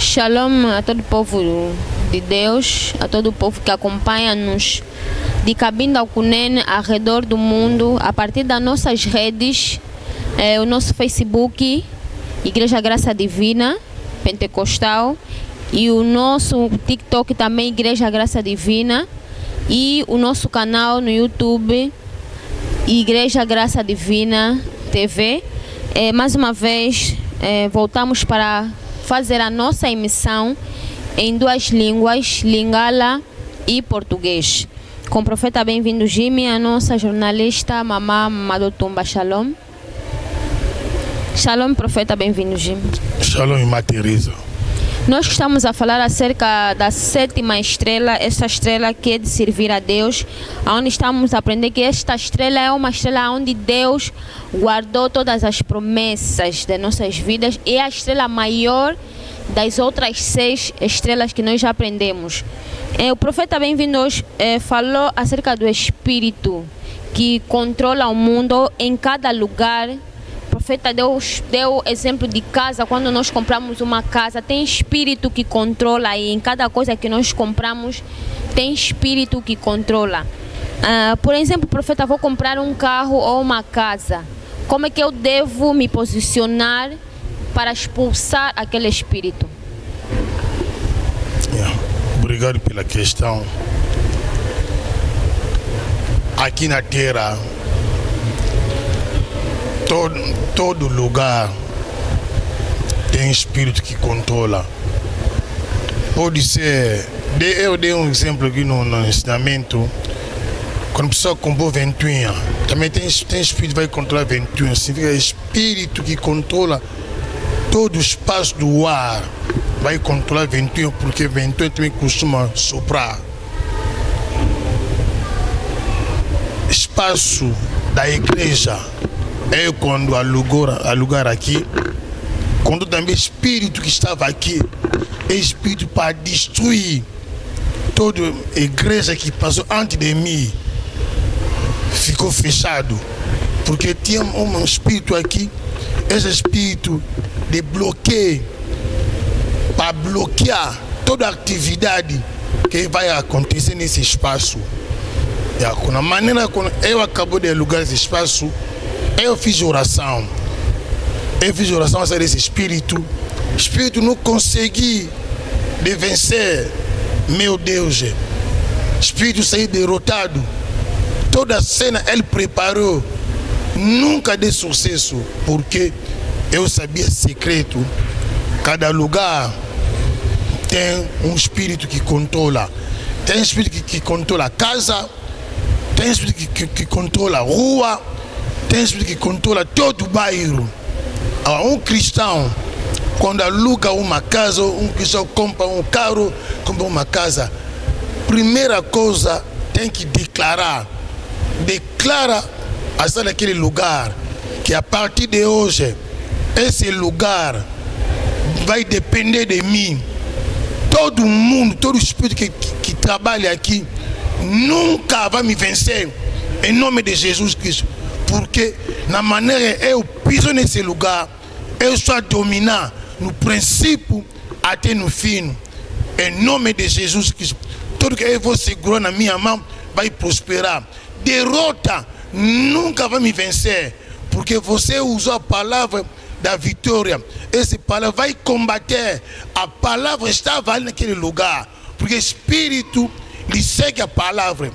Shalom a todo o povo de Deus, a todo o povo que acompanha-nos de Cabinda ao Cunene, ao redor do mundo, a partir das nossas redes, o nosso Facebook, Igreja Graça Divina, Pentecostal, e o nosso TikTok também, Igreja Graça Divina, e o nosso canal no YouTube, Igreja Graça Divina TV. Mais uma vez, voltamos para fazer a nossa emissão em duas línguas, Lingala e português. Com o profeta bem-vindo Jimmy, a nossa jornalista Mamá Madotumba. Shalom. Shalom, profeta bem-vindo Jimmy. Shalom, irmã Teresa. Nós estamos a falar acerca da sétima estrela, essa estrela que é de servir a Deus, onde estamos a aprender que esta estrela é uma estrela onde Deus guardou todas as promessas de nossas vidas e é a estrela maior das outras 6 estrelas que nós já aprendemos. O profeta bem-vindo hoje falou acerca do Espírito que controla o mundo em cada lugar. O profeta deu exemplo de casa. Quando nós compramos uma casa, tem espírito que controla, e em cada coisa que nós compramos tem espírito que controla. Por exemplo, profeta, vou comprar um carro ou uma casa. Como é que eu devo me posicionar para expulsar aquele espírito? Obrigado pela questão. Aqui na Terra, todo lugar tem espírito que controla. Pode ser, eu dei um exemplo aqui no ensinamento, quando a pessoa comprou ventoinha, também tem espírito que vai controlar a ventoinha. Significa espírito que controla todo o espaço do ar, vai controlar a ventoinha, porque a ventoinha também costuma soprar. Espaço da igreja, quando alugar aqui, quando também espírito que estava aqui, é espírito para destruir toda a igreja que passou antes de mim, ficou fechado, porque tinha um espírito aqui, esse espírito de bloqueio, para bloquear toda a atividade que vai acontecer nesse espaço. Na maneira como eu acabo de alugar esse espaço, eu fiz oração a sair desse espírito. O espírito não consegui de vencer, meu Deus. O espírito saiu derrotado. Toda a cena ele preparou, nunca deu sucesso, porque eu sabia secreto. Cada lugar tem um espírito que controla. Tem espírito que controla a casa, tem espírito que controla a rua, tem espírito que controla todo o bairro. Um cristão, quando aluga uma casa, um cristão compra um carro, compra uma casa, primeira coisa tem que declara a estar naquele lugar, que a partir de hoje, esse lugar vai depender de mim. Todo mundo, todo espírito que trabalha aqui, nunca vai me vencer, em nome de Jesus Cristo. Porque na maneira eu piso nesse lugar, eu sou a dominar no princípio até no fim, em nome de Jesus Cristo. Tudo que eu vou segurar na minha mão vai prosperar. Derrota nunca vai me vencer, porque você usou a palavra da vitória. Essa palavra vai combater. A palavra estava ali naquele lugar, porque o espírito lhe segue a palavra.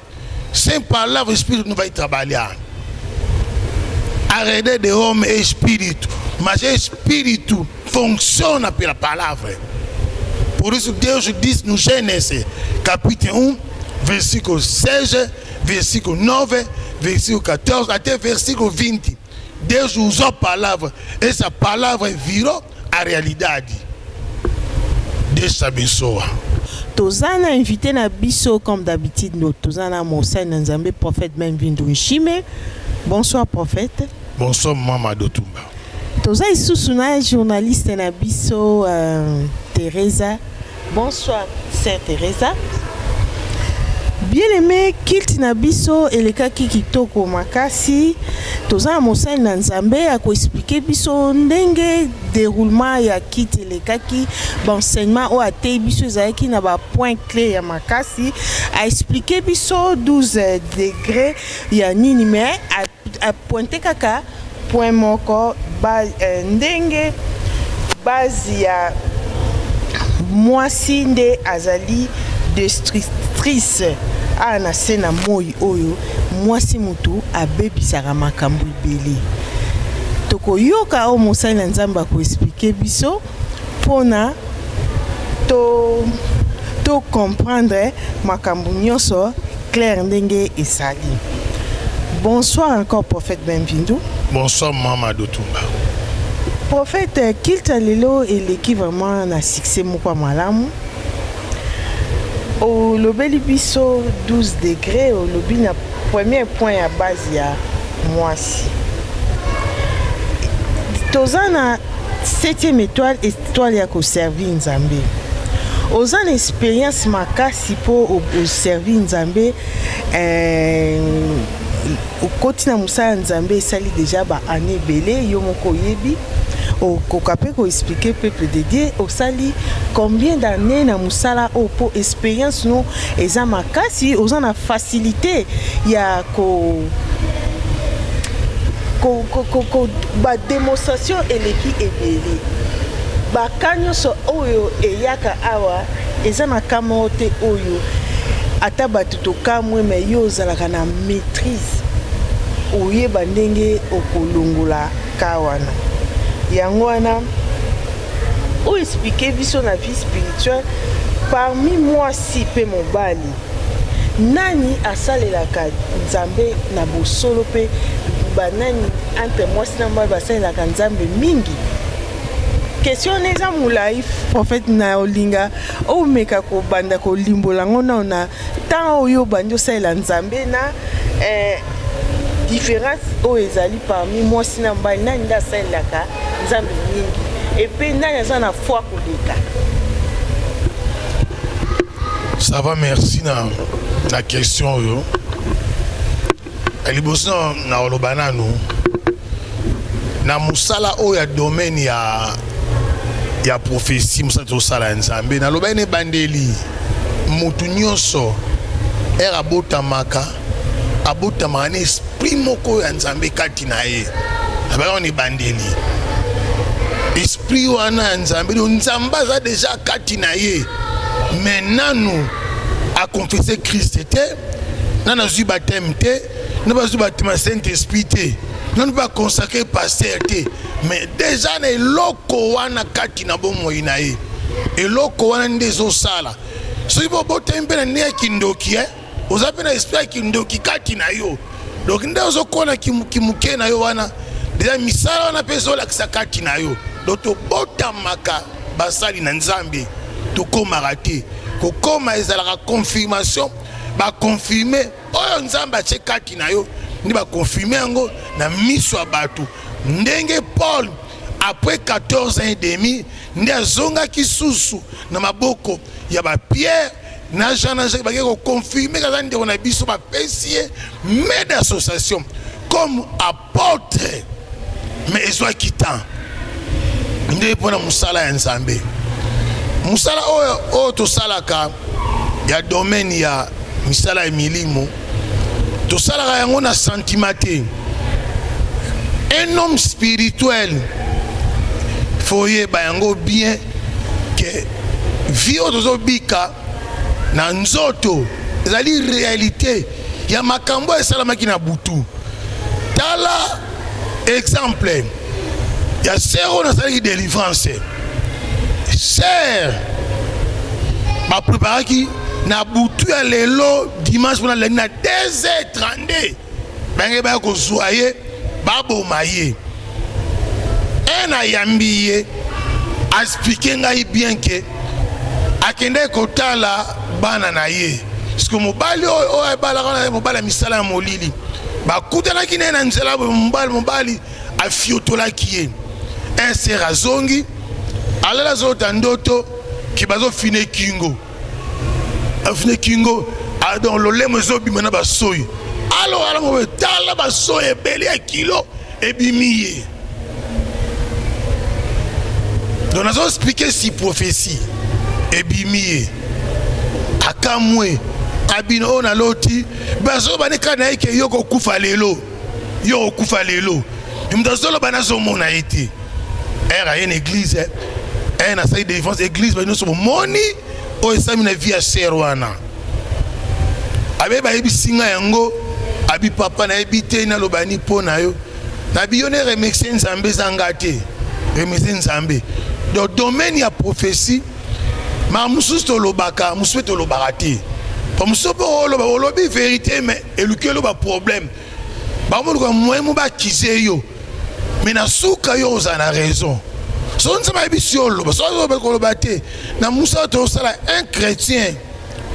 Sem palavra o espírito não vai trabalhar. A rede de homem é espírito, mas o espírito funciona pela palavra. Por isso Deus disse no Gênesis capítulo 1, versículo 6, versículo 9, versículo 14 até versículo 20. Deus usou a palavra, essa palavra virou a realidade. Deus te abençoe. Tozana invité na biso comme d'habitude, nous Tozana Moussa Nzambe, prophète bem-vindo Nshime. Bonsoir prophète. Bonsoir Mama Dotumba. Toza Isusuna journaliste na biso Teresa. Bonsoir Sœur Teresa. Bien aimé, kilt na biso elekaki kitoko makasi. Toza mosali na Nzambe a ko expliquer biso ndenge déroulement ya kit elekaki, enseignement o ate biso ezalaki na ba point clé ya makasi, a expliquer biso 12 degrés ya nini, mais a pointer kaka point moko ndenge base ya mwasi nde azali destructrice ana se na moi oyo mwasi mutu abebisaka makambo ebele. Tokoyoka o mosali na Nzambe ko expliquer biso pona to comprendre makambo nyonso clair ndenge esali. Bonsoir encore prophète Benvindu. Bonsoir Mama Dotumba. Prophète, kilta lelo eleki vraiment na succès moko malamu. Au lobeli biso 12 degrés, au lobi na premier point à base ya mwasi. Toza na 7e étoile ya ko servir Nzambe. Oza na expérience makasi po o servir Nzambe okoti na musala Nzambe esali déjà ba année belé yo moko yebi. Au Kokapé ko expliquer peuple de Dieu au sali combien d'années na musala au po expérience non eza makasi oza na facilité ya ko ba démonstration eleki ebele ba kanyo so oyo eyaka awa eza na kamote oyo ata batu to kamwe me yo zalaka na maîtrise oyeba ndenge okolongola kawana. Yango wana o expliquer biso na vie spirituelle parmi moi si pe mobali nani asalelaka Nzambe na bosolo pe banani entre moi si na mobali basalelaka Nzambe mingi. Question neza mulai prophète na olinga o meka ko banda ko limbola ngona na tant oyo banjo salela Nzambe na différence o ezali parmi moi si na mobali nani nda salelaka Nzambe mingi et puis nani aza na foi koleka. Ça va, merci na question yo. Eliboso na olobana no na musala o ya domaine ya prophétie musala to sala Nzambe na lobane bandeli mutu nyonso era botamaka abotamaka na esprit moko ya Nzambe kati na ye abana ni bandeli esprit wana Nzambe Nzamba za déjà kati na ye maintenant nous a confessé Christ était nana zu baptême te na bazu baptême Saint-Esprit te non pas consacré pasteur te mais déjà na loko wana kati na bomo inaye eloko wana ndezo sala so ibo botembe na ne kindoki ozape na esprit kindoki kati na yo donc ndezo kona kimuke na yo wana déjà misala wana peso la kati na yo donc to botamaka basali na Nzambe to komaka te kokoma ezalaka confirmation ba confirmer oyo Nzambe atie kati na yo ni ba confirmer yango na miso ya bato ndenge Paul après 14 ans et demi nde azongaki susu na maboko ya ba Pierre na Jean na Jacques ba ko confirmer kaza ndeko na biso ba pesier mais d'association comme apôtre mais ezwa kitan nde pona musala ya Nzambe musala oyo to salaka ya domaine ya misala ya milimo to salaka yango na sentimate. Un homme spirituel foye ba yango bien que vie ozo bika na nzoto ezali réalité ya makambo esalamaki na butu. Tala exemple ya sero na sali délivrance sœur ba préparaki na butu ya lelo dimanche pour la na 2h32 bange ba ko zoyer babo maye ena yambiye expliquer ngai bien que akende kotala bana na ye parce que mobali o ebala kana mobali misala molili bakutana kine na nzela mobali afiotola kiye un serazongi alela zota ndoto ki bazo fine kingo afine kingo donc le lait mezo bimena ba soy alors ala mo tala ba soy ebeli a kilo ebimiye donc nous avons expliqué si prophétie ebimiye akamwe abino na loti bazo baneka na yeke yoko kufa lelo mdazolo banazo mona ete era une église na salle de défense église ba nous moni o esami na via serwana abe ba ebisinga yango abi papa na ebite na lobani pona yo na biyone remercier nzambe zangate remercier nzambe dans domaine ya prophétie ma mususu to lobaka mususu to lobakati pa mususu po lobi vérité mais elukelo ba problème ba mo ko moyemu ba kiseyo mais na suka yo za na raison so nzama ebisiolo ba so ba ko lobate na musa to sala un chrétien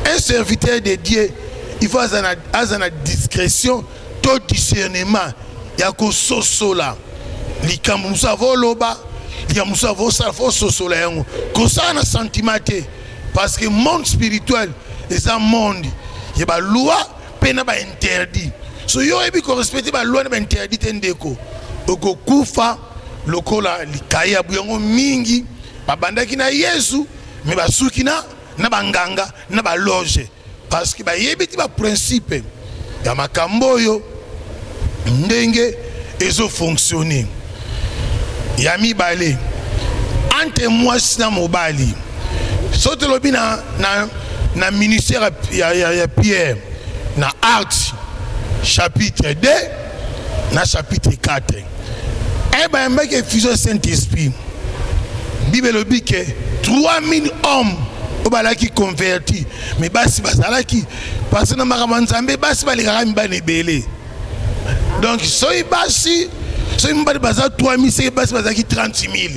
un serviteur de Dieu il faut azana discrétion to discernement ya ko sosola likambo musa voloba ya musa vo sala fo sosola yango ko sana sentimate parce que monde spirituel est un monde ya ba loi pena ba interdit so yo ebi ko respecter ba loi na ba interdit ndeko oko kufa lokola likaya buyango mingi babandaki na Yesu me basuki na banganga na ba loge parce que ba yebiti ba principe ya makambo yo ndenge ezo fonctionner ya mibale entre moi na mobali sote lobi na ministère ya Pierre na Actes chapitre 2 na chapitre 4 et ben mec fusion Saint-Esprit Bible lobi que 3000 hommes obalaki convertis mais basi bazalaki parce que na makamanzambe basi balekaka mibane ebele donc soki basi soki mibale baza 3000 soki basi bazalaki 30 000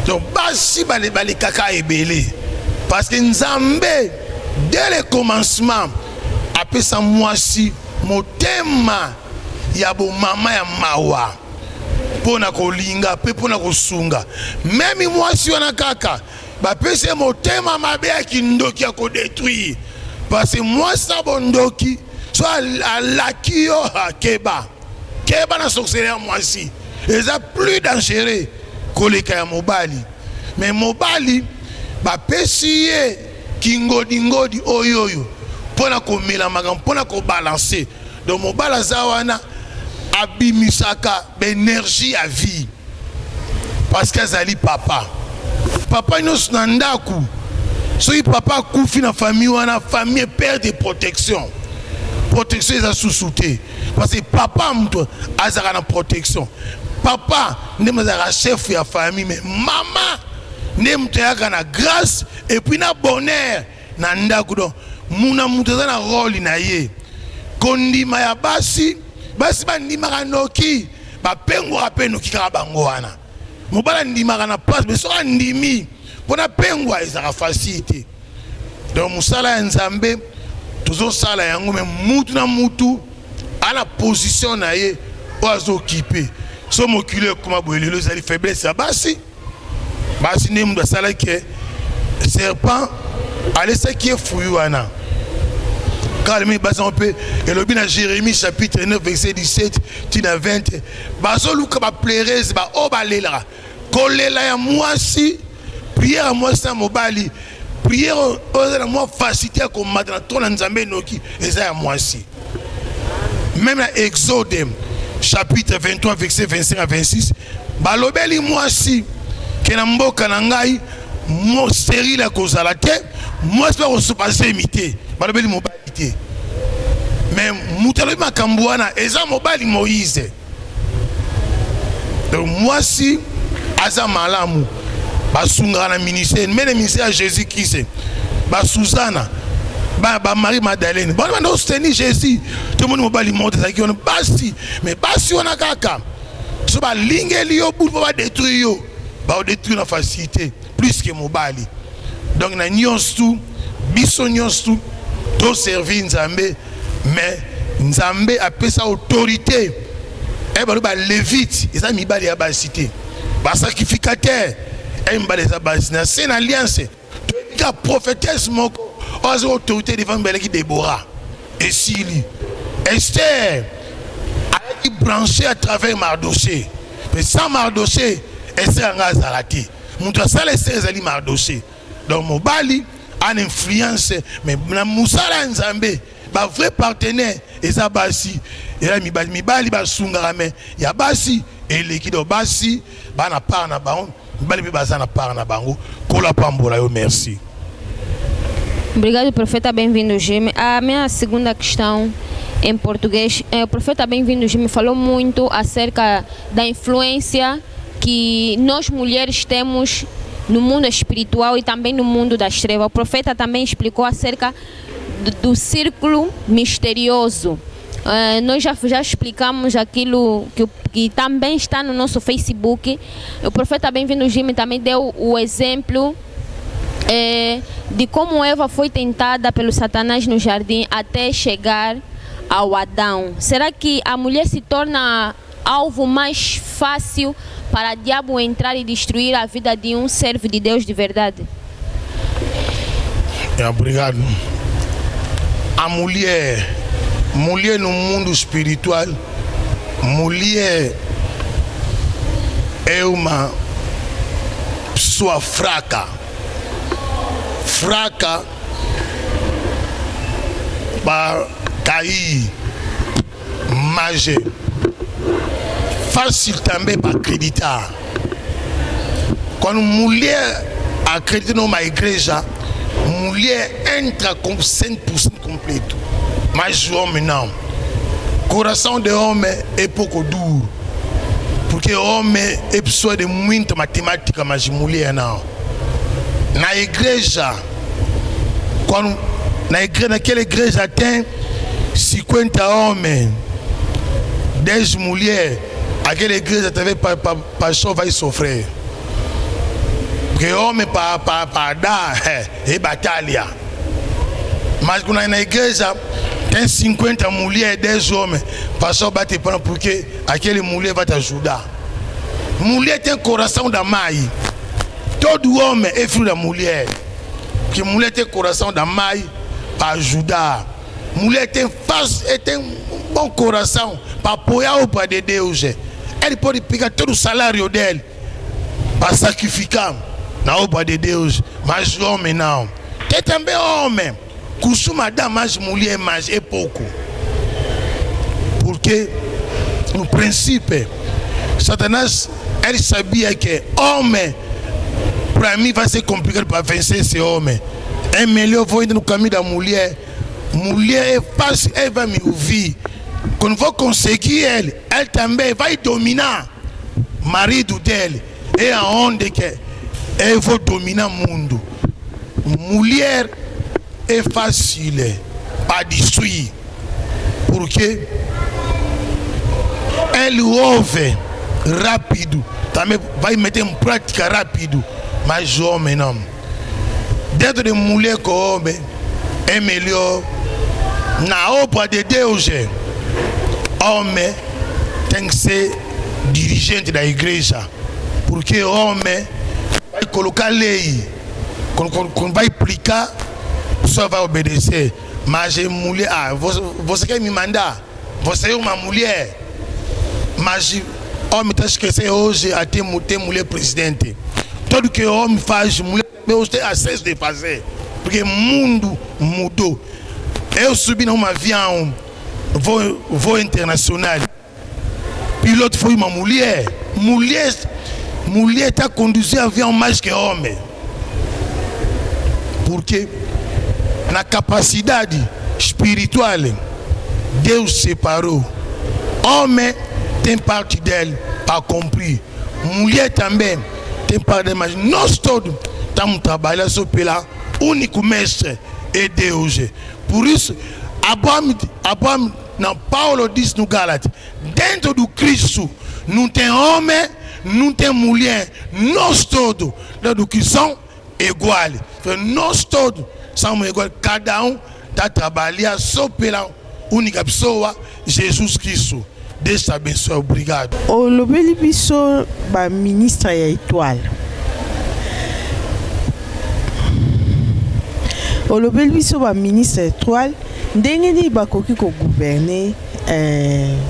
donc basi balekaka ebele parce que nzambe dès le commencement apesa mwasi motema ya bomama ya mawa pona kolinga pe pona kosunga même mwasi wana kaka bapese motema mabe ya kindoki ya kodétruire parce que mwasi na bondoki so alaki yo keba na sorcellerie mwasi eza plus dangereux koleka ya mobali mais mobali bapesi ye kingodingodi oyoyo pona komela makambo pona kobalancer donc mobali aza wana abimisaka benergie ya vie parce que azali papa nyonso na ndaku soki papa akufi na famille wana famille perd de protection eza susu te parce que papa moto azalaka na protection papa nde azalaka chef ya famille mais mama nde moto ayaka na grâce et puis na bonheur na ndaku donc muna moto aza na rôle na ye kondima ya basi bandimaka noki bapengwaka mpe noki kaka bango wana mobala ndimaka na place mais soki andimi mpona pengwa ezalaka facile donc mosala ya nzambe tozosala yango me mutu na mutu ala position na ye oyo azokipe so mokili ekoma boye lelo ezali faiblesse ya basi nde mutu asalaki serpent alesaki efuyu wana car les basi on peut et le bien Jérémie chapitre 9 verset 17 tina 20 bazoluka ba plairez ba obalela kolela ya mwasi prière à moi sans mobali prière aux moi facilité à combattre na ton nzambe noki eza ya mwasi même la Exode chapitre 23 verset 25 à 26 balobeli mwasi ke na mboka na ngai mo stérile à cause la terre moi c'est pas se passer imiter balobeli mobali te mais mutalo makambo wana eza mobali Moïse donc mwasi aza malamu basunga na ministère mais le ministère à Jésus Christ ba Suzana ba Marie Madeleine bon on soutenir Jésus tout le monde mobali monte ça qui on basi mais basi on a kaka so ba lingeli yo pour ba détruire yo ba détruire na facilité plus que mobali donc na nyonsu biso nyonsu to servir nzambe mais nzambe apesa autorité et ba lévite eza mibali ya ba cité ba sacrificateur et mbale za ba na c'est une alliance ka prophétesse moko oza autorité devant beleki Déborah et Sili. Esther a branché à travers Mardoché. Mais sans Mardoché, Esther a zalati. Mouta sala Esther ezali Mardoché. Donc Mobali a une influence, mais na musala nzambe, ba vrai partenaire eza basi. Et là mibali ba sungara mais ya basi et l'équipe basi ba na part na bango, mibali be baza na part na bango. Kola pambola yo merci. Obrigado, profeta, bem-vindo, Jimmy. A minha segunda questão em português, o profeta bem-vindo, Jimmy, falou muito acerca da influência que nós mulheres temos no mundo espiritual e também no mundo das trevas. O profeta também explicou acerca do círculo misterioso. Nós já explicamos aquilo que também está no nosso Facebook. O profeta bem-vindo, Jimmy, também deu o exemplo de como Eva foi tentada pelo Satanás no jardim até chegar ao Adão. Será que a mulher se torna alvo mais fácil para o diabo entrar e destruir a vida de um servo de Deus de verdade? Obrigado. A mulher no mundo espiritual, mulher é uma pessoa fraca para cair, mas fácil também para acreditar. Quando mulher acredita numa igreja, mulher entra com 100% completo, mas o homem não. Coração de homem é pouco duro, porque o homem é pessoa de muita matemática, mas mulher não. Na igreja, naquela igreja tem 50 homens, 10 mulheres, aquela igreja também pastor vai sofrer. Porque homem para dar é batalha. Mas quando na igreja tem 50 mulheres, 10 homens, pastor bate para porque aquele mulher vai te ajudar. Mulher tem coração da mãe. Todo homem é filho da mulher. Porque mulher tem coração da mãe para ajudar. Mulher tem um bom coração para apoiar o Pai de Deus. Ele pode pegar todo o salário dele para sacrificar na obra de Deus. Mas o homem não. Tem também homem costuma dar mais mulher, mas é pouco. Porque no princípio Satanás ele sabia que homem para mim vai ser complicado para vencer esse homem. É melhor vou indo no caminho da mulher. Mulher é fácil, ele vai me ouvir. Quando vou conseguir ele também vai dominar o marido dele. É aonde que eu vou dominar o mundo. Mulher é fácil para destruir. Porque ele ouve rápido, também vai meter em prática rápido. Mas o homem não. Dentro de mulher com homem é melhor. Na obra de Deus, homem tem que ser dirigente da igreja. Porque o homem vai colocar lei. Quando vai aplicar, a pessoa vai obedecer. Mas a mulher, você quer me mandar? Você é uma mulher. Mas o homem está esquecendo hoje até ter mulher presidente. Tudo que o homem faz, mulher tem acesso de fazer. Porque o mundo mudou. Eu subi num avião, voo internacional. Piloto foi uma mulher. Mulher está conduzindo avião mais que homem. Porque na capacidade espiritual, Deus separou. Homem tem parte dele para cumprir. Mulher também tem parte dele, mas nós todos estamos trabalhando só pela único mestre é Deus. Por isso, Paulo diz no Gálatas, dentro do Cristo não tem homem, não tem mulher, nós todos, dentro do Cristo, são iguais. Nós todos somos iguais, cada um está trabalhando só pela única pessoa, Jesus Cristo. Deus te abençoe, obrigado. O lobeli biso ba ministre ya étoile. olobeli biso ba ministre étoile ndenge ni bakoki ko gouverner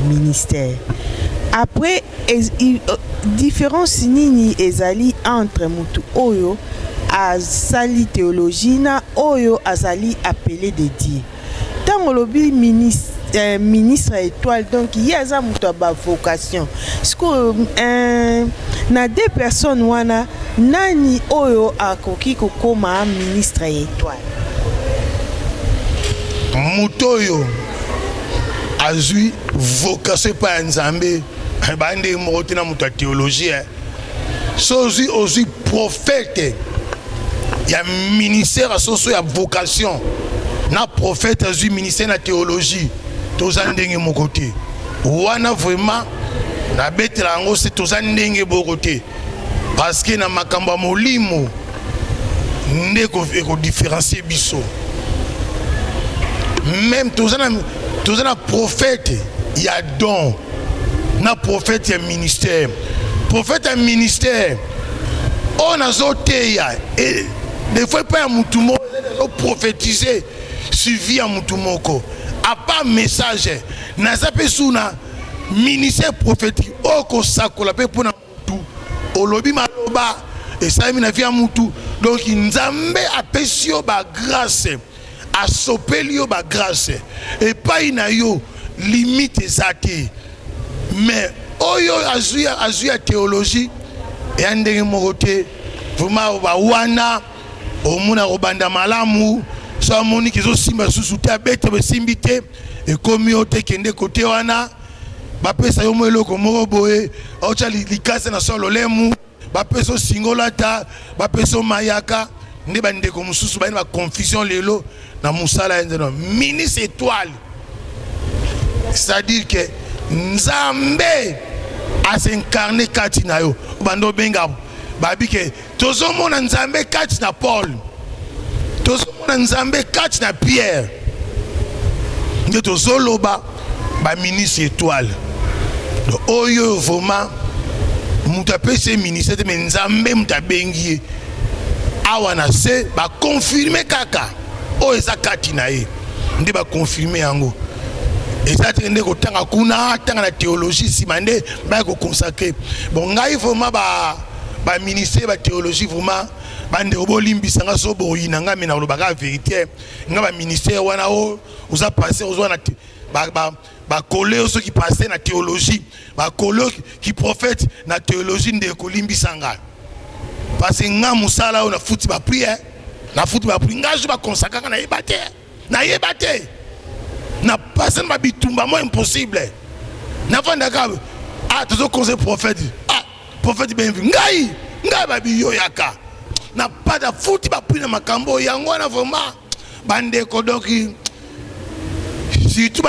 ministère. Après différence nini ezali entre mutu oyo azali théologie na oyo azali appelé de Dieu. Tant lobi ministre étoile, donc il y a ça mutu ba vocation. Parce que na deux personnes wana nani oyo akoki kokoma ministre étoile. Mutu oyo azui vocation pa nzambe bande morote na mutu théologie. Sozi aussi prophète. Il y a ministère associé à vocation. Na prophète a eu ministère na théologie. Tous en dengue mon côté. Wana vraiment na bête lango c'est tous en dengue mon côté. Parce que na makamba molimo ndeko eko différencier biso. Même tous en prophète il y a don. Na prophète il y a ministère. Prophète a ministère. On a zoté ya et des fois pas mutumo prophétiser suivi à mutumoko a pas message na zape suna ministère prophétique oko sakola pe pona mutu olobi maloba et ça mi na via mutu donc nzambe apesio ba grâce a sopelio ba grâce et pas ina yo limite zate mais oyo azuya théologie et andenge mokote vraiment ba wana omuna robanda malamu so moni kizo simba susuta bete be simbite e communauté kende côté wana ba pesa yo mweloko moko boye ocha likase na solo lemu ba pesa singolata ba pesa mayaka nde ba ndeko mususu ba confusion lelo na musala ndeno ministre étoile, c'est-à-dire que nzambe a s'incarné kati na yo bando benga babi ke tozo mona nzambe kati na Paul, tozo mona nzambe kati na Pierre, nde tozo loba ba ministre étoile. Donc oyo vraiment muta pese ministre mais nzambe muta bengi awana se ba confirmer kaka o eza kati na ye nde ba confirmer yango. Et ça tende ko tanga kuna tanga na théologie simande ba ko consacrer bon ngai vraiment ba ministère ba théologie vraiment bande obolimbisa nga so boyina nga mena lobaka vérité nga ba ministère wana o uza passer ozwa na ba collé ceux qui passaient na théologie ba collé qui prophète na théologie nde ko limbisa nga parce que nga musala o na futi ba prière na futi ba prière nga je ba consacrer na yebate na passer ma bitumba moi impossible na vanda ka ah toujours conseil prophète ah prophète bienvenu ngai babi yo yaka na pas da futi ba prière na makambo yango na vraiment bande ko doki surtout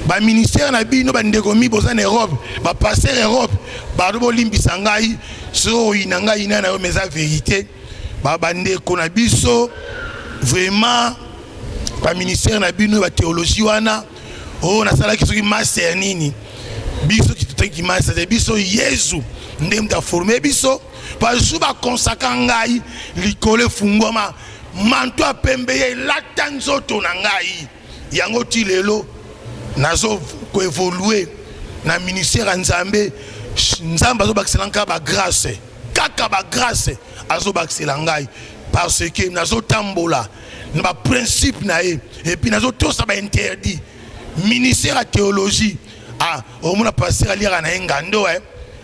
ba ministère na bino bande ko mi boza na Europe ba passer Europe ba do limbisa ngai so ina ngai na yo meza vérité ba bande ko na biso vraiment ba ministère na bino ba théologie wana o na sala ki soki master nini biso ki tutenki master biso Yesu ndem ta former biso pa juba consacrer ngai likole fungoma manto apembe ye latanzo to na ngai yango ti lelo nazo ko évoluer na ministère nzambe nzamba zo bakiselanka ba grâce kaka ba grâce azo bakisela ngai parce que nazo tambola na principe na et puis nazo tout ça ba interdit ministère à théologie ah au mona passer à lire na ngando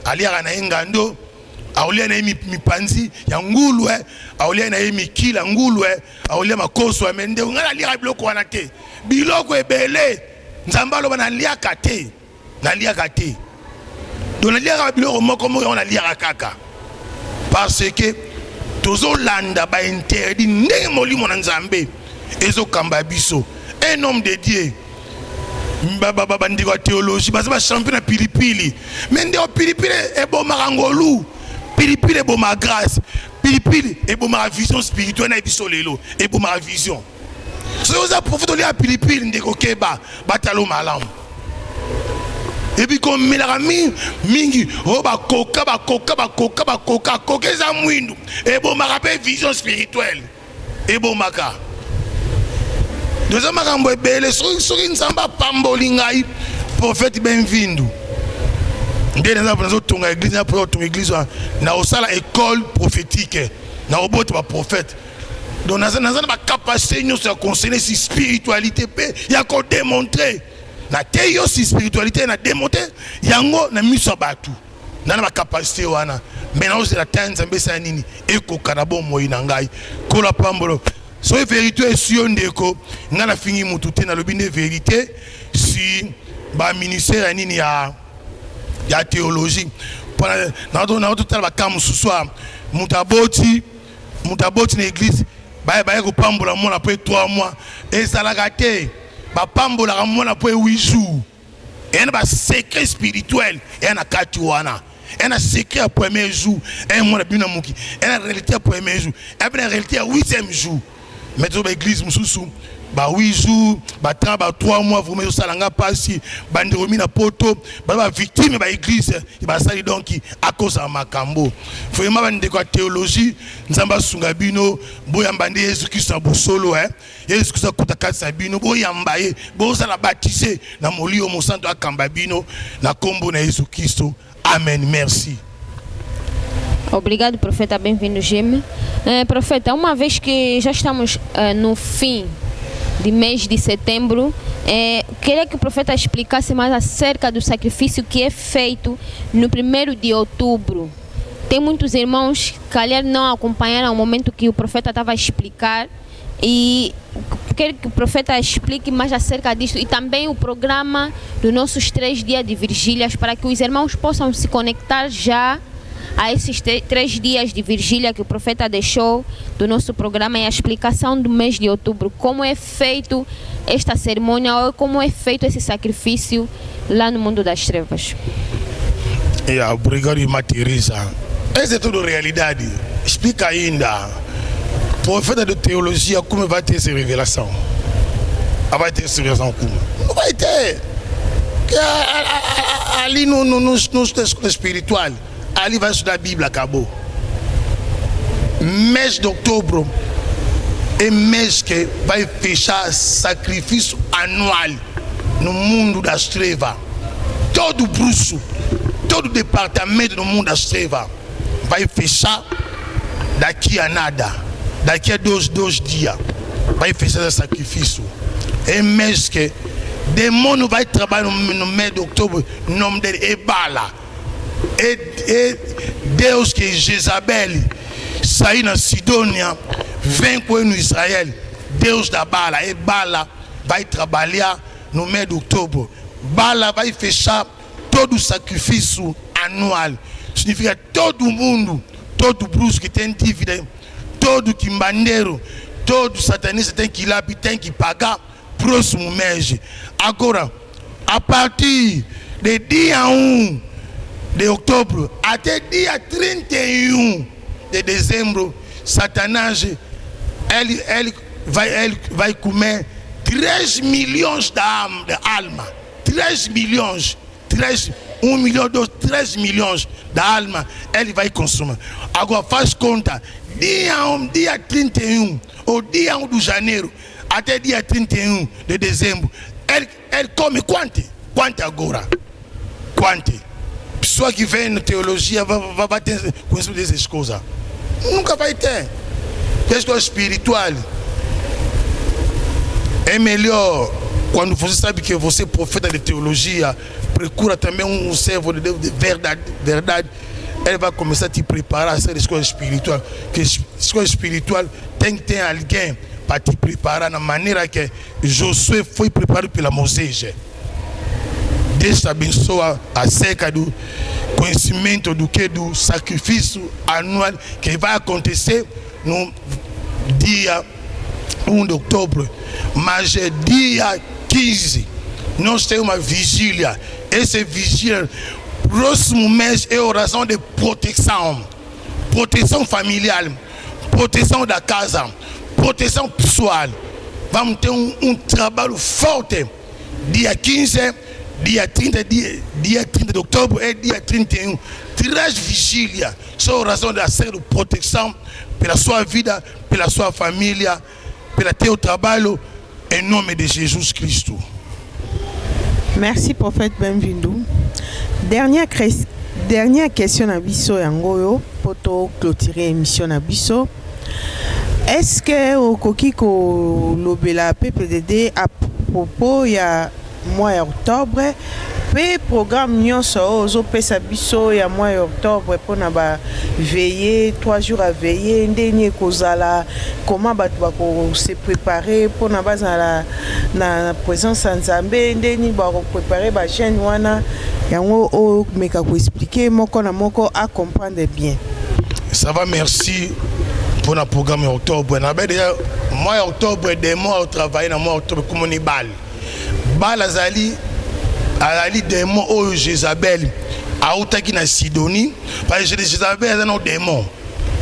à lire na ngando aulia na mi panzi ya ngulu aulia na mi kila ngulu aulia makoso mende ngala lire biloko wana te biloko ebele nzambalo bana liaka te na liaka te donc na lire biloko moko on a lire kaka parce que tozo landa ba interdit ndenge molimo na nzambe ezo kamba biso un homme de Dieu baba ndiko théologie basa ba champion na pilipili mais ndeko pilipili ebo marangolu pilipili ebo ma grâce pilipili ebo ma vision spirituelle na biso lelo ebo ma vision so oza prophète oli a pilipili ndeko keba batalo malamu et puis comme melami mingi o ba koka kokeza mwindu ebo ma rappel vision spirituelle ebomaka. Deuxième makambo ebele soki nzamba pamboli ngai prophète benvindo. Nde nazo tonga église na tonga église na osala école prophétique na obote ba prophète. Donc naza ba capacité nyonso ya conseiller si spiritualité pe ya ko démontrer. Na te yo si spiritualité na démontrer yango na miso batu. Na ba capacité wana. Mais na osela tanza mbesa nini ekoka na bomo ina ngai. Kola pambolo. So vérité si ondeko ngana fingi mutu te na lobine vérité si ba ministère nini ya théologie na tout ba kam suswa mutaboti na église ba ko pambola mona après 3 mois et ça la gâté ba pambola mona après 8 jours et na ba secret spirituel et na kati wana et na secret au premier jour et mona bina muki et na réalité au premier jour et na réalité au 8e jour mais dans l'église mususu ba 8 jours ba 3 mois vous mettez salanga pasi bande remis na poto ba victime ba église ba sali donc à cause de makambo vraiment bande ko théologie nzamba sunga bino boya mbande Yesu Christ bosolo Yesu Christ kutaka sabino boya mbaye boza la baptiser na molio mo santo akamba bino na kombo na Yesu Christ. Amen. Merci. Obrigado, profeta. Bem-vindo, Jim. Profeta, uma vez que já estamos no fim de mês de setembro, queria que o profeta explicasse mais acerca do sacrifício que é feito no 1º de outubro. Tem muitos irmãos que, calhar, não acompanharam o momento que o profeta estava a explicar e quero que o profeta explique mais acerca disso e também o programa dos nossos 3 dias de vigílias para que os irmãos possam se conectar já a esses 3 dias de vigília que o profeta deixou do nosso programa e a explicação do mês de outubro, como é feito esta cerimônia ou como é feito esse sacrifício lá no mundo das trevas. Obrigado, irmã Teresa. Essa é tudo realidade. Explica ainda, profeta de teologia, como vai ter essa revelação? Vai ter essa revelação como? Não vai ter. Ali nos textos espirituais, ali vai estudar a Bíblia, acabou. Mês de outubro é mês que vai fechar sacrifício anual no mundo das trevas. Todo bruxo, todo departamento no mundo das trevas vai fechar daqui a nada. Daqui a dois dias vai fechar esse sacrifício. É mês que demônio vai trabalhar no mês de outubro, o nome dele é Bala. É Deus que Jezabel saiu na Sidônia, vem com ele no Israel. Deus da Bala, é Bala, vai trabalhar no mês de outubro. Bala vai fechar todo o sacrifício anual. Significa todo mundo, todo bruxo que tem dívida, todo quimbandeiro, todo satanista tem que ir lá e tem que pagar próximo mês. Agora, a partir do dia 1 de outubro até dia 31 de dezembro, Satanás ele vai comer 3 milhões de alma. 3 milhões. 1 milhão, 2, 3 milhões da alma ele vai consumir. Agora faz conta, dia 31 ou dia 1 de janeiro até dia 31 de dezembro, ele come quanto? Quanto agora? Quanto? Pessoa que vem na teologia vai ter conhecimento dessas coisas. Nunca vai ter. Questão espiritual. É melhor quando você sabe que você é profeta de teologia, procura também um servo de Deus de verdade. Ele vai começar a te preparar a essa escola espiritual. Que escola espiritual tem que ter alguém para te preparar na maneira que Josué foi preparado pela Moisés. Deus te abençoa acerca do conhecimento do sacrifício anual que vai acontecer no dia 1 de outubro. Mas dia 15 nós temos uma vigília. Essa vigília, próximo mês, é oração de proteção. Proteção familiar, proteção da casa, proteção pessoal. Vamos ter um trabalho forte. Dia 15, dia 30 de outubro e dia 31. 13 vigília, só razão da série de proteção pela sua vida, pela sua família, pelo teu trabalho, em nome de Jesus Cristo. Merci prophète, bienvenue. Dernière question na biso yango pour clôturer l'émission na biso. Est-ce que au koki ko lobela PPDD à propos ya mois d'octobre pe programme nyonso ozo pesa biso ya mois d'octobre pour na ba veiller 3 jours à veiller ndeni kozala comment batu ba ko se préparer pour na bazala na présence nzambe ndeni ba ko préparer ba jeune wana yango o meka ko expliquer moko na moko à comprendre bien. Ça va, merci pour le programme octobre. Mois d'octobre, des mois au travail, dans mois d'octobre, comme on est bal. Bal azali des mois où Jézabel a outaki na Sidonie, parce que Jézabel a un démon.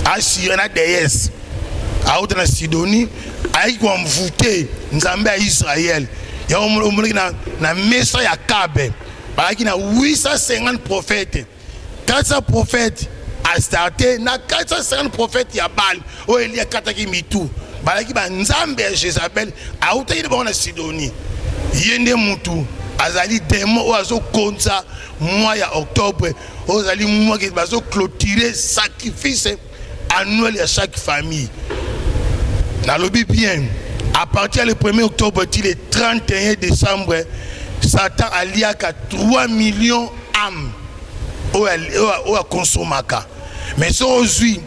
Assuré na déesse. A outaki na Sidonie, a eu qu'on voûté, Nzambe à Israël. Il y a un message à Kabe. Il y a 850 prophètes. 400 prophètes. A starté na 450 prophètes ya Baal o Elia kataki mitu balaki ba nzambe ya Jézabel a utaki de bona Sidonie yende mutu azali démon o azo konza mois ya octobre o azali mois qui bazo clôturer sacrifice annuel à chaque famille na lobi bien à partir du 1er octobre le 31 décembre Satan aliaka 3 millions âmes au consommaka. Mais aujourd'hui,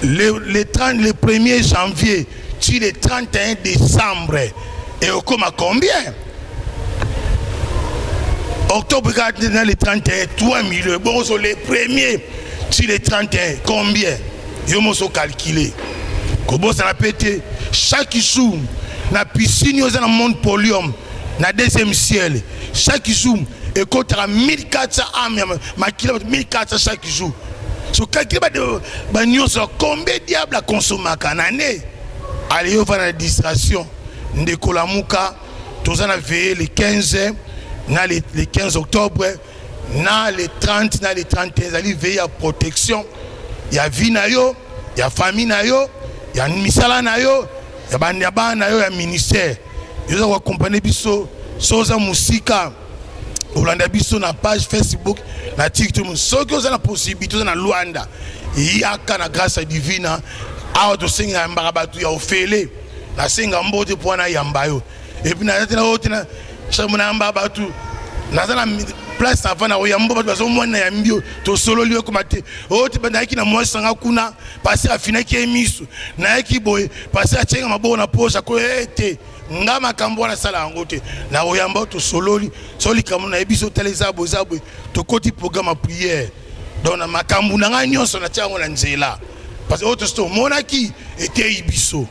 le 1er janvier, tu le 31 décembre, et au comme à combien? Octobre le 31, 3 millions. Bon, sur le 1er, tu le 31, combien? Je me calculé. Comment ça a pété? Chaque jour, na piscine, dans le monde polium, na deuxième ciel, chaque jour, et contre 1400 âmes, 1400 chaque jour. So calculer combien de diable a consommé en année. Allez, on va la distraction. De Kolamuka, tous en a veillé le 15, le 15 octobre, le 30, le 31, allez veiller à protection. Il y a vie nayo, il y a famille nayo, il y a misala nayo, il y a bandaba nayo, il y a ministère. Ils ont accompagné biso, soza musika. Olanda biso na page Facebook na TikTok so que vous avez la possibilité na Luanda il y a kana grâce divine a to singa mbagabatu ya ofele na singa mbote pona yambayo et puis na tena otina chamuna mbabatu na tena place avant na oyambo batu bazo mwana ya mbio to solo liyo komate oti banda yaki na mwasanga kuna passer afina ki emisu na yaki boy passer a chenga mabo na posa ko ete ngama kambona sala ngote na oyamba to sololi soli kamuna ebiso teleza bozabwe to koti programme prière donc na makambu na nganyonso na tiango na nzela parce que autre sto monaki était ibiso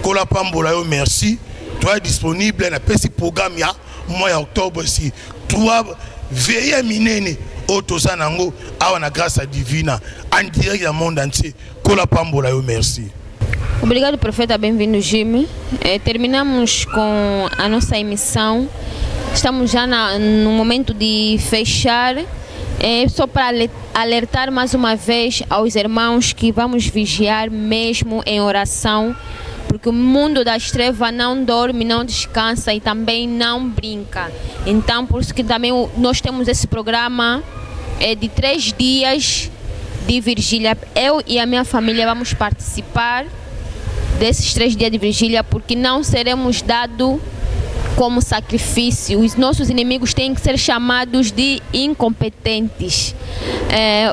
kola pambola yo merci toi disponible na pesi programme ya mois d'octobre si toi veille minene auto sanango awa na grâce divine en direct dans le monde entier kola pambola yo merci. Obrigado, profeta, bem-vindo, Jimmy. Terminamos com a nossa emissão. Estamos já no momento de fechar. Só para alertar mais uma vez aos irmãos que vamos vigiar mesmo em oração, porque o mundo das trevas não dorme, não descansa e também não brinca. Então, por isso que também nós temos esse programa de 3 dias de vigília. Eu e a minha família vamos participar desses 3 dias de vigília, porque não seremos dados como sacrifício. Os nossos inimigos têm que ser chamados de incompetentes.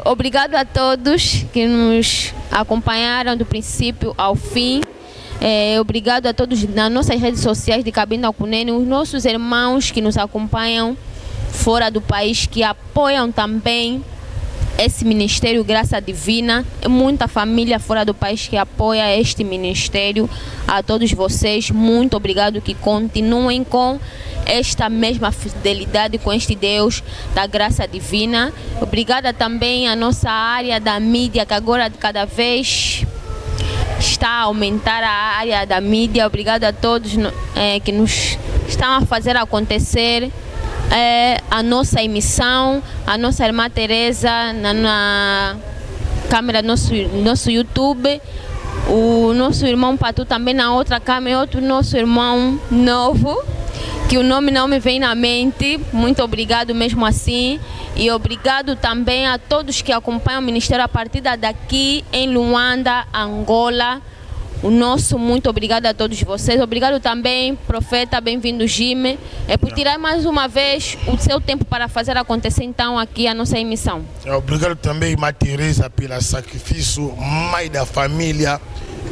Obrigado a todos que nos acompanharam do princípio ao fim. Obrigado a todos nas nossas redes sociais de Cabina Cunene, os nossos irmãos que nos acompanham fora do país, que apoiam também esse ministério Graça Divina. Muita família fora do país que apoia este ministério. A todos vocês, muito obrigado, que continuem com esta mesma fidelidade com este Deus da Graça Divina. Obrigada também à nossa área da mídia, que agora cada vez está a aumentar a área da mídia. Obrigado a todos que nos estão a fazer acontecer a nossa emissão, a nossa irmã Teresa na câmera do nosso YouTube, o nosso irmão Patu também na outra câmera, outro nosso irmão novo, que o nome não me vem na mente. Muito obrigado mesmo assim. E obrigado também a todos que acompanham o Ministério a partir daqui em Luanda, Angola. O nosso muito obrigado a todos vocês. Obrigado também, Profeta, bem-vindo, Jimmy. Por tirar mais uma vez o seu tempo para fazer acontecer então aqui a nossa emissão. Obrigado também, Irmã Teresa, pelo sacrifício. Mãe da família,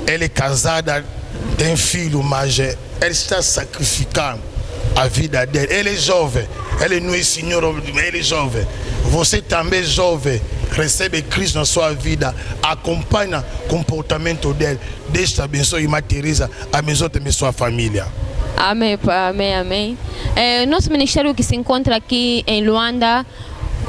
ela é casada, tem filho, mas ela está sacrificando a vida dela. Ela é jovem, ela não é senhora, ela é jovem. Você também é jovem. Recebe Cristo na sua vida, acompanha o comportamento dele. Deus te abençoe, Irmã Teresa, abençoe também sua família. Amém, amém, amém. Nosso ministério que se encontra aqui em Luanda,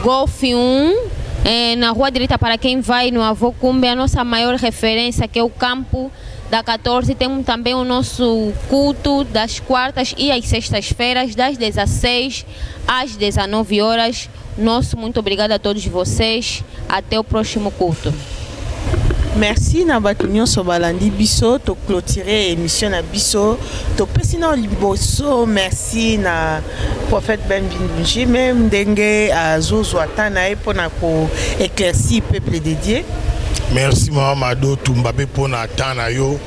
Golf 1, na rua direita para quem vai no Avô Cumbe, a nossa maior referência, que é o campo da 14. Temos também o nosso culto das quartas e às sextas-feiras, das 16 às 19 horas. Nosso muito obrigado a todos vocês. Até o próximo culto. Merci na batunyo so balandi biso to clôturer émission na biso to pesina liboso. Merci na prophète Ben-Vindu Jimé ndenge azozwa tana e pona ko éclaircir peuple de Dieu. Merci Mamadou Tumbabe pona tana yo.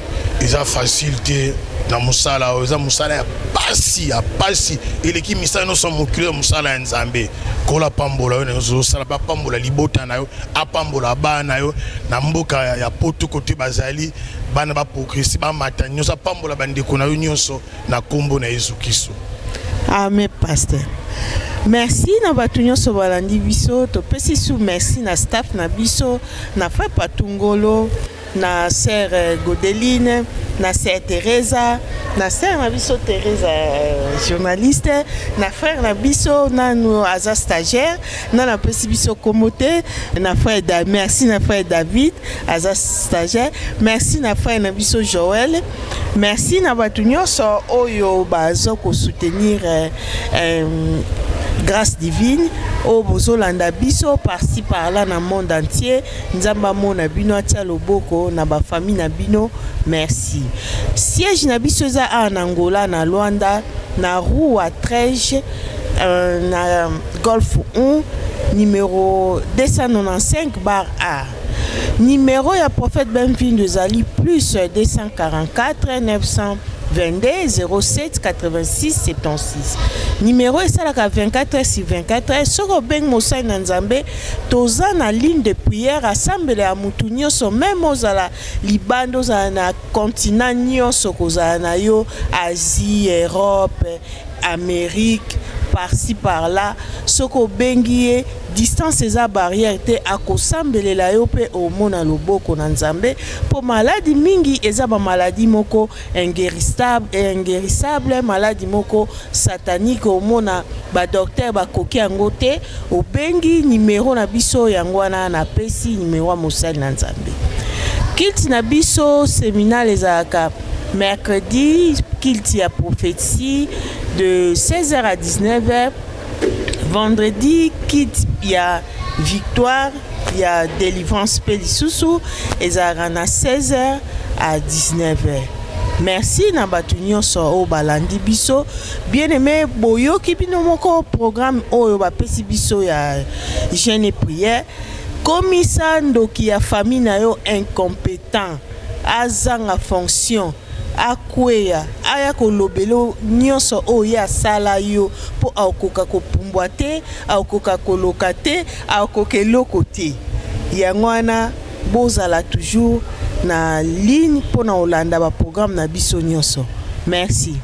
Isa facilité na musala oza musala ya pasi eleki misala no somo kilo musala ya Nzambe kola pambola yo na sala ba pambola libota na yo apambola bana yo na mboka ya poto kote bazali bana ba progresser ba matanyo sa pambola bandeko na yo nyonso na kombo na Yesu Kristo. Amen, pasteur. Merci na batunyo so balandi biso to pesi sou merci na staff na biso na frère Patungolo, na sœur Godeline, na sœur Teresa, na sœur na biso Teresa journaliste, na frère na biso nanu aza stagiaire, na pesi biso komote, na frère merci na frère David aza stagiaire, merci na frère na biso Joël, merci na batunyo so oyo bazo ko soutenir grâce divine au bozolanda biso par-ci par-là na monde entier. Nzamba mona bino atia loboko na ba famille na bino. Merci. Siège na biso za en Angola na Luanda na rue 13 na Golf 1 numéro 295 bar A. Numéro ya prophète Ben-Vindu Zali plus 244 922 07 86 76. Numéro est ça la 24/24. Soko beng mosai na Nzambe toza na ligne de prière assemblée à mutunyo so même ozala libando za na continent nyonso kozala na yo Asie, Europe, Amérique, par-ci par-là. Soko bengie distance eza barrière te akosambelela yo pe omona loboko na Nzambe po maladie mingi eza ba maladie moko inguérissable maladie moko satanique omona ba docteur ba koki yango te obengi numéro na biso yango wana na pesi numéro mosali na Nzambe. Kilt na biso séminaire ezaka mercredi, kilt ya prophétie de 16h à 19h. Vendredi, kilt ya victoire, ya délivrance pelisusu ezaka na 16h à 19h. Merci na batu nyonso o balandi biso. Bien-aimé boyoki bino moko programme oyo bapesi biso ya jeûne et prière. Komisa ndoki ya famille na yo incompétent azanga fonction akweya aya kolobelo nyonso oyo asala yo po akoka kopumbwa te akoka koloka te akoka eloko te yango wana bozala toujours na ligne pona olanda ba programme na biso nyonso. Merci.